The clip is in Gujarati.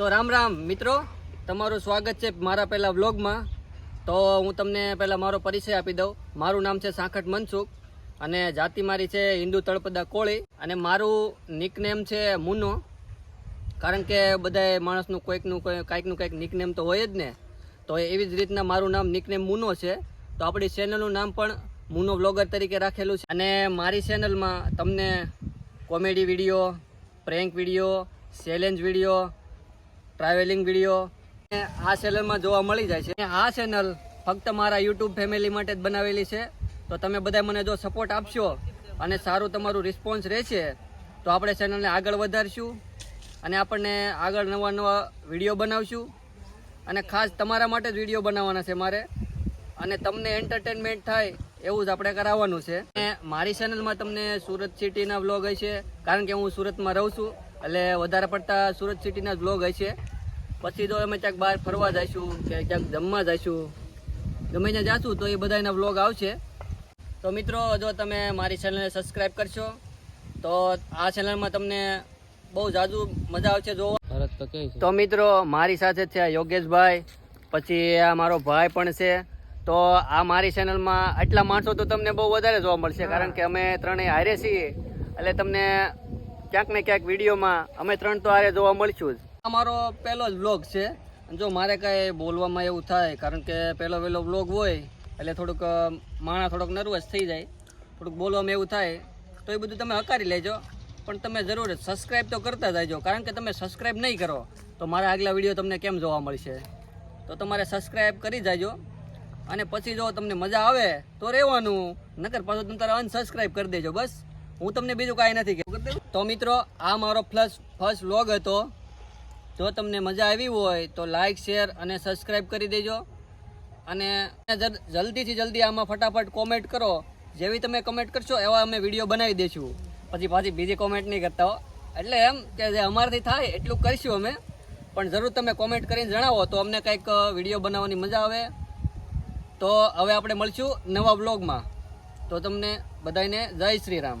તો રામ રામ મિત્રો, તમારું સ્વાગત છે મારા પહેલા વ્લોગમાં। તો હું તમને પહેલાં મારો પરિચય આપી દઉં। મારું નામ છે સાંખટ મનસુખ અને જાતિ મારી છે હિન્દુ તળપદા કોળી અને મારું નિકનેમ છે મુનો। કારણ કે બધાય માણસનું કંઈક નિકનેમ તો હોય જ ને, તો એવી જ રીતના મારું નામ નિકનેમ મુનો છે। તો આપણી ચેનલનું નામ પણ મુનો વ્લોગર તરીકે રાખેલું છે અને મારી ચેનલમાં તમને comedy video, prank video, challenge video, travelling video આ ચેનલમાં જોવા મળી જાય છે। આ ચેનલ ફક્ત મારા યુટ્યુબ ફેમિલી માટે જ બનાવેલી છે। તો તમે બધા મને જો સપોર્ટ આપશો અને સારું તમારું રિસ્પોન્સ રહેશે તો આપણે ચેનલને આગળ વધારશું અને આપણને આગળ નવા વિડીયો બનાવશું અને ખાસ તમારા માટે જ વિડીયો બનાવવાના છે મારે અને તમને એન્ટરટેનમેન્ટ થાય એવું જ આપણે કરાવવાનું છે। અને મારી ચેનલમાં તમને સુરત સિટીના વ્લોગ હશે, કારણ કે હું સુરતમાં રહું છું એટલે વધારે પડતા સુરત સિટીના જ વ્લોગ હશે। પછી જો અમે ક્યાંક બહાર ફરવા જઈશું કે ક્યાંક જમવા જઈશું, ગમે ત્યાં જાશું તો એ બધાના વ્લોગ આવશે। તો મિત્રો, જો તમે મારી ચેનલને સબસ્ક્રાઈબ કરશો તો આ ચેનલમાં તમને બહુ જાજુ મજા આવશે જોવા। તો મિત્રો, મારી સાથે છે યોગેશભાઈ, પછી આ મારો ભાઈ પણ છે। તો આ મારી ચેનલમાં આટલા માણસો તો તમને બહુ વધારે જોવા મળશે, કારણ કે અમે ત્રણેય હારે છીએ એટલે તમને ક્યાંક ને ક્યાંક વિડીયોમાં અમે ત્રણ તો હારે જોવા મળશું જ। આ મારો પહેલો જ વ્લોગ છે। જો મારે કાંઈ બોલવામાં એવું થાય, કારણ કે પહેલો વ્લોગ હોય એટલે થોડુંક માણસ થોડોક નર્વસ થઈ જાય, થોડુંક બોલવામાં એવું થાય તો એ બધું તમે હકારી લેજો, પણ તમે જરૂર સબસ્ક્રાઈબ તો કરતા જજો, કારણ કે તમે સબસ્ક્રાઈબ નહીં કરો તો મારા આગલા વિડીયો તમને કેમ જોવા મળશે। તો તમારે સબસ્ક્રાઈબ કરી જાજો અને પછી જો તમને મજા આવે તો રહેવાનું, નકર પાછું તમે તારા અનસબસ્ક્રાઈબ કરી દેજો બસ। હું તમને બીજું કાંઈ નથી કહેવું। તો મિત્રો, આ મારો ફર્સ્ટ વ્લોગ હતો। જો તમને મજા આવી હોય તો લાઈક, શેર અને સબસ્ક્રાઈબ કરી દેજો અને જલ્દીથી જલ્દી આમાં ફટાફટ કોમેન્ટ કરો। જેવી તમે કમેન્ટ કરશો એવા અમે વિડીયો બનાવી દઈશું। પાછી બીજી કોમેન્ટ નહીં કરતા હો, એટલે એમ કે જે અમારાથી થાય એટલું કરીશું અમે, પણ જરૂર તમે કોમેન્ટ કરીને જણાવો તો અમને કંઈક વિડીયો બનાવવાની મજા આવે। તો હવે આપણે મળશું નવા વ્લોગમાં। તો તમને બધાને જય શ્રી રામ।